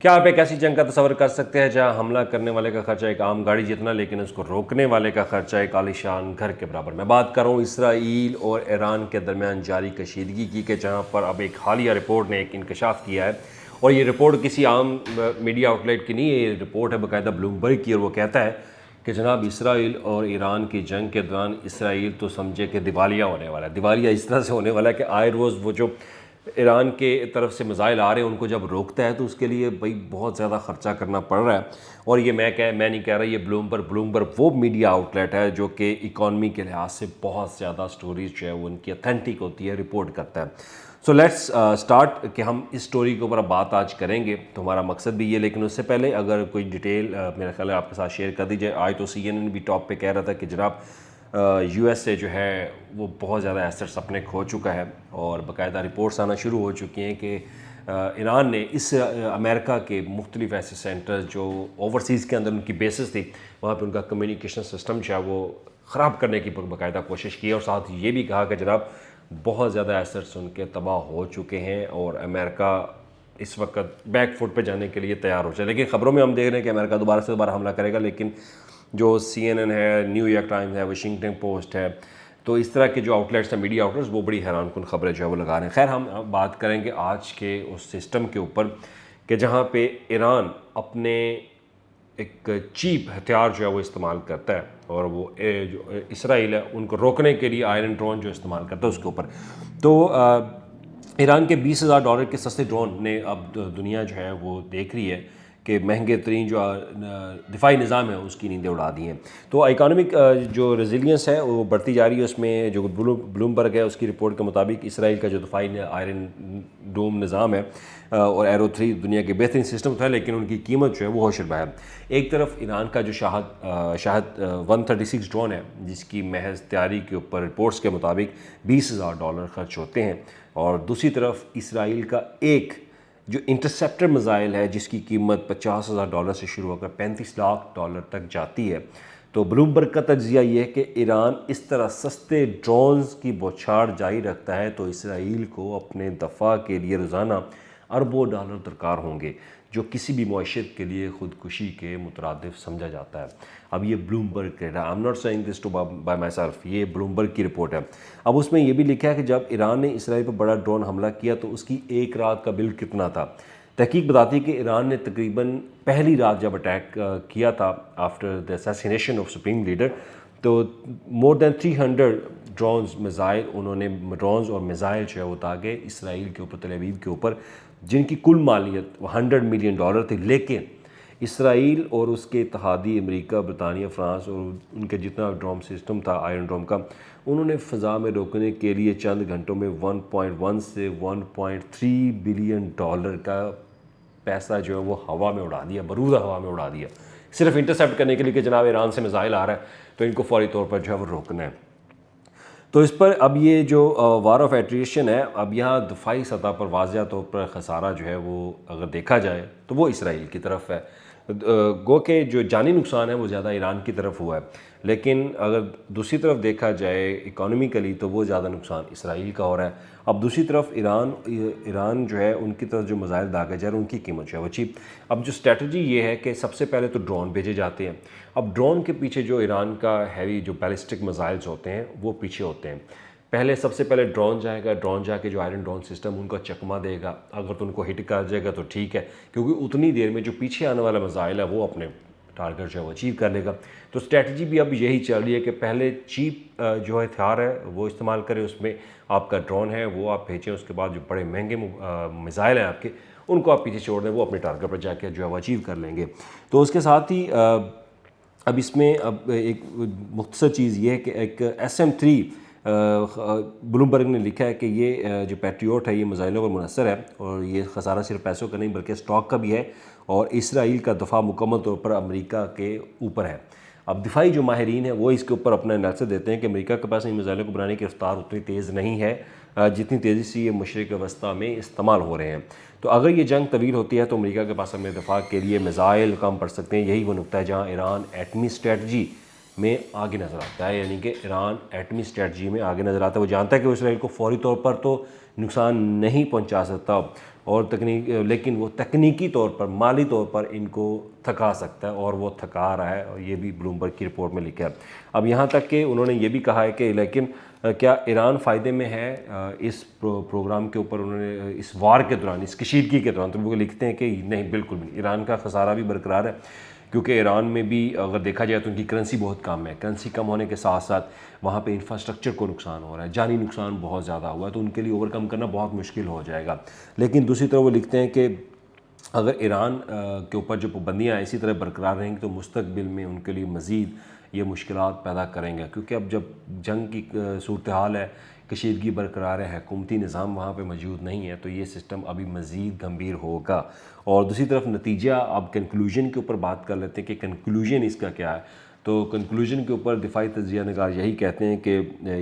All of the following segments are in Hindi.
क्या आप एक ऐसी जंग का तस्वर कर सकते हैं जहां हमला करने वाले का खर्चा एक आम गाड़ी जितना लेकिन उसको रोकने वाले का खर्चा एक आलीशान घर के बराबर। मैं बात कर रहा हूं इसराइल और ईरान के दरमियान जारी कशीदगी की कि जहां पर अब एक हालिया रिपोर्ट ने एक इंकशाफ किया है और ये रिपोर्ट किसी आम मीडिया आउटलेट की नहीं है, ये रिपोर्ट है बाकायदा ब्लूमबर्ग की। और वो कहता है कि जनाब इसराइल और ईरान की जंग के दौरान इसराइल तो समझे कि दिवालिया होने वाला है। दिवालिया इस तरह से होने वाला है कि आए रोज़ वो जो ईरान के तरफ से मिसाइल आ रहे हैं उनको जब रोकता है तो उसके लिए भाई बहुत ज़्यादा ख़र्चा करना पड़ रहा है। और ये मैं नहीं कह रहा, ये ब्लूमबर्ग वो मीडिया आउटलेट है जो कि इकॉनमी के लिहाज से बहुत ज़्यादा स्टोरीज जो है वो उनकी अथेंटिक होती है, रिपोर्ट करता है। सो लेट्स स्टार्ट कि हम इस स्टोरी के ऊपर बात आज करेंगे, तो हमारा मकसद भी ये। लेकिन उससे पहले अगर कोई डिटेल मेरा ख्याल है आपके साथ शेयर कर दीजिए। आज तो CNN भी टॉप पे कह रहा था कि जनाब USA जो है वो बहुत ज़्यादा एसेट्स अपने खो चुका है और बाकायदा रिपोर्ट्स आना शुरू हो चुकी हैं कि ईरान ने इस अमेरिका के मुख्तलिफ ऐसे सेंटर्स जो ओवरसीज़ के अंदर उनकी बेसिस थी वहाँ पे उनका कम्युनिकेशन सिस्टम जो है वो ख़राब करने की बाकायदा कोशिश की। और साथ ये भी कहा कि जनाब बहुत ज़्यादा एसेट्स उनके तबाह हो चुके हैं और अमेरिका इस वक्त बैक फुट पे जाने के लिए तैयार हो जाए। लेकिन ख़बरों में हम देख रहे हैं कि अमेरिका दोबारा से दोबारा हमला करेगा, लेकिन जो CNN है, न्यूयॉर्क टाइम्स है, वाशिंगटन पोस्ट है, तो इस तरह के जो आउटलेट्स हैं, मीडिया आउटलेट्स, वो बड़ी हैरानकुन खबरें जो है वो लगा रहे हैं। खैर हम बात करेंगे आज के उस सिस्टम के ऊपर कि जहाँ पे ईरान अपने एक चीप हथियार जो है वो इस्तेमाल करता है और वो जो इसराइल है उनको रोकने के लिए आयरन ड्रोन जो इस्तेमाल करता है उसके ऊपर। तो ईरान के $20,000 के सस्ते ड्रोन ने अब दुनिया जो है वो देख रही है कि महंगे तरीन जो दिफाई निज़ाम है उसकी नींदें उड़ा दी हैं। तो इकोनॉमिक जो रेजिलियंस है वो बढ़ती जा रही है। उसमें जो ब्लूमबर्ग है उसकी रिपोर्ट के मुताबिक इसराइल का जो दिफाई आयरन डोम निज़ाम है और एरो 3 दुनिया के बेहतरीन सिस्टम था, लेकिन उनकी कीमत जो है वो होशरबा है। एक तरफ ईरान का जो शाहद 136 ड्रोन है जिसकी महज तैयारी के ऊपर रिपोर्ट्स के मुताबिक $20,000 खर्च होते हैं, और दूसरी तरफ इसराइल का एक जो इंटरसेप्टर मिसाइल है जिसकी कीमत $50,000 से शुरू होकर $35 लाख तक जाती है। तो ब्लूमबर्ग का तज्जिया ये है कि ईरान इस तरह सस्ते ड्रोन्स की बौछार जारी रखता है तो इसराइल को अपने दफा के लिए रोज़ाना अरबों डॉलर दरकार होंगे, जो किसी भी मुआशरत के लिए खुदकुशी के मुतरादिफ समझा जाता है। अब ये ब्लूमबर्ग कह रहा है, I am not saying this to by myself Bloomberg की रिपोर्ट है। अब उसमें यह भी लिखा है कि जब ईरान ने इसराइल पर बड़ा ड्रोन हमला किया तो उसकी एक रात का बिल कितना था। तहकीक बताती है कि ईरान ने तकरीबन पहली रात जब अटैक किया था after the assassination of supreme leader, तो मोर दैन 300 ड्रोन्स और मिसाइल जो है वो दागे इसराइल के ऊपर, तल अवीव के ऊपर, जिनकी कुल मालियत $100 मिलियन थी। लेकिन इसराइल और उसके इत्तेहादी अमेरिका, बरतानिया, फ्रांस और उनके जितना ड्रोन सिस्टम था आयरन ड्रोम का, उन्होंने फ़ज़ा में रोकने के लिए चंद घंटों में 1.1 से 1.3 बिलियन डॉलर का पैसा जो है वो हवा में उड़ा दिया, बरूद हवा में उड़ा दिया, सिर्फ इंटरसेप्ट करने के लिए कि जनाब ईरान से मिसाइल आ रहा है तो इनको फौरी तौर पर जो है वो रोकना है। तो इस पर अब ये जो वार ऑफ एट्रिशन है, अब यहाँ दफाई सतह पर वाज़िया तौर पर खसारा जो है वो अगर देखा जाए तो वो इसराइल की तरफ है। गो के जो जानी नुकसान है वो ज़्यादा ईरान की तरफ हुआ है, लेकिन अगर दूसरी तरफ देखा जाए इकोनॉमिकली तो वो ज़्यादा नुकसान इसराइल का हो रहा है। अब दूसरी तरफ ईरान जो है उनकी तरफ जो मिसाइल दागे जा रहे हैं उनकी कीमत जो है वो चीप। अब जो स्ट्रेटजी ये है कि सबसे पहले तो ड्रोन भेजे जाते हैं। अब ड्रोन के पीछे जो ईरान का हैवी जो बैलिस्टिक मिसाइल्स होते हैं वो पीछे होते हैं। पहले सबसे पहले ड्रोन जाएगा, ड्रोन जाके जो आयरन ड्रोन सिस्टम उनको चकमा देगा, अगर तो उनको हिट कर जाएगा तो ठीक है, क्योंकि उतनी देर में जो पीछे आने वाला मिसाइल है वो अपने टारगेट जो है वो अचीव कर लेगा। तो स्ट्रेटजी भी अब यही चल रही है कि पहले चीप जो हथियार है वो इस्तेमाल करें, उसमें आपका ड्रोन है वो आप भेजें, उसके बाद जो बड़े महंगे मिसाइल हैं आपके उनको आप पीछे छोड़ दें, वो अपने टारगेट पर जाके जो है वो अचीव कर लेंगे। तो उसके साथ ही अब इसमें अब एक मुख्तसर चीज़ ये है कि एक SM-3 ब्लूमबर्ग ने लिखा है कि ये जो पैट्रियोट है ये मिसाइलों पर मुनहसर है और ये खसारा सिर्फ पैसों का नहीं बल्कि स्टॉक का भी है, और इसराइल का दफ़ा मुकम्मल तौर पर अमेरिका के ऊपर है। अब दिफाई जो माहिरीन हैं वो इसके ऊपर अपना एनालिसिस देते हैं कि अमेरिका के पास इन मिसाइलों को बनाने की रफ्तार उतनी तेज़ नहीं है जितनी तेज़ी से ये मशरिक़ वस्ता में इस्तेमाल हो रहे हैं। तो अगर ये जंग तवील होती है तो अमेरिका के पास अपने दफा के लिए मिसाइल कम पड़ सकते हैं। यही वो नुकता है जहाँ ईरान एटमी स्ट्रेटजी में आगे नज़र आता है, यानी कि ईरान एटमी स्ट्रेटजी में आगे नज़र आता है। वो जानता है कि वो इसराइल को फौरी तौर पर तो नुकसान नहीं पहुंचा सकता और लेकिन वो तकनीकी तौर पर, माली तौर पर इनको थका सकता है, और वो थका रहा है, और ये भी ब्लूमबर्ग की रिपोर्ट में लिखा है। अब यहाँ तक कि उन्होंने ये भी कहा है कि लेकिन क्या ईरान फ़ायदे में है इस प्रोग्राम के ऊपर। उन्होंने इस वार के दौरान, इस कशीदगी के दौरान, तो वो लिखते हैं कि नहीं, बिल्कुल भी नहीं, ईरान का खसारा भी बरकरार है, क्योंकि ईरान में भी अगर देखा जाए तो उनकी करेंसी बहुत कम है। करेंसी कम होने के साथ साथ वहाँ पे इंफ्रास्ट्रक्चर को नुकसान हो रहा है, जानी नुकसान बहुत ज़्यादा हुआ है, तो उनके लिए ओवरकम करना बहुत मुश्किल हो जाएगा। लेकिन दूसरी तरफ वो लिखते हैं कि अगर ईरान के ऊपर जो पाबंदियाँ इसी तरह बरकरार रहेंगी तो मुस्तकबिल में उनके लिए मज़ीद ये मुश्किलात पैदा करेंगे, क्योंकि अब जब जंग की सूरत हाल है, कशीदगी बरकरार है, हुकूमती निज़ाम वहाँ पे मौजूद नहीं है, तो ये सिस्टम अभी मज़ीद गंभीर होगा। और दूसरी तरफ नतीजा, अब कंक्लूजन के ऊपर बात कर लेते हैं कि कंक्लूजन इसका क्या है। तो कंक्लूजन के ऊपर दिफाई तज्ज़िया नगार यही कहते हैं कि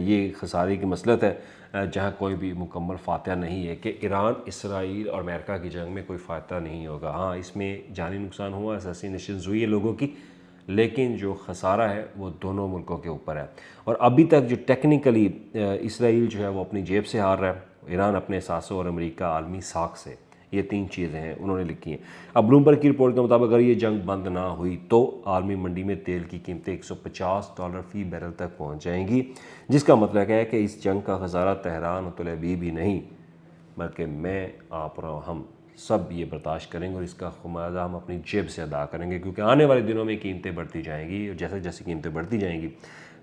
ये खसारे की मसलत है जहाँ कोई भी मुकम्मल फ़ातह नहीं है, कि ईरान, इसराइल और अमेरिका की जंग में कोई फ़ायदा नहीं होगा। हाँ, इसमें जानी नुकसान हुआ, असैसिनेशन हुई है लोगों की, लेकिन जो खसारा है वो दोनों मुल्कों के ऊपर है। और अभी तक जो टेक्निकली इसराइल जो है वो अपनी जेब से हार रहा है, ईरान अपने एहसासों और अमेरिका आलमी साख से। ये 3 चीज़ें हैं उन्होंने लिखी हैं। अब ब्लूमबर्ग की रिपोर्ट के मुताबिक अगर ये जंग बंद ना हुई तो आलमी मंडी में तेल की कीमतें $150 फ़ी बैरल तक पहुँच जाएंगी, जिसका मतलब है कि इस जंग का खसारा तेहरान और तल अवीव ही नहीं, बल्कि मैं, आप और हम सब ये बर्दाश्त करेंगे, और इसका खुमाजा हम अपनी जेब से अदा करेंगे, क्योंकि आने वाले दिनों में कीमतें बढ़ती जाएंगी, और जैसे जैसे कीमतें बढ़ती जाएंगी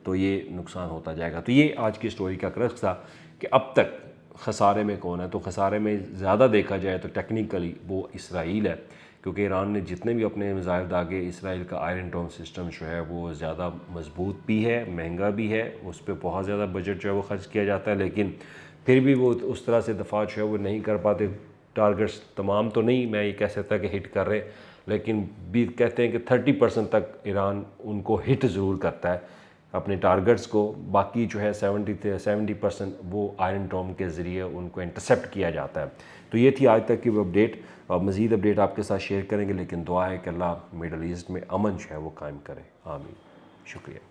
तो ये नुकसान होता जाएगा। तो ये आज की स्टोरी का क्रक्स था कि अब तक खसारे में कौन है। तो खसारे में ज़्यादा देखा जाए तो टेक्निकली वो इसराइल है, क्योंकि ईरान ने जितने भी अपने मिसाइल दागे, इसराइल का आयरन डोम सिस्टम जो है वो ज़्यादा मजबूत भी है, महंगा भी है, उस पर बहुत ज़्यादा बजट जो है वो खर्च किया जाता है, लेकिन फिर भी वो उस तरह से दफा जो है वो नहीं कर पाते। टारगेट्स तमाम तो नहीं मैं ये कह सकता कि हिट कर रहे, लेकिन भी कहते हैं कि 30% तक ईरान उनको हिट ज़रूर करता है अपने टारगेट्स को। बाकी जो है 70% वो आयरन डोम के ज़रिए उनको इंटरसेप्ट किया जाता है। तो ये थी आज तक की अपडेट, और मज़ीद अपडेट आपके साथ शेयर करेंगे, लेकिन दुआ है कि अल्लाह मिडल ईस्ट में अमन जो है वो कायम करे। आमीन। शुक्रिया।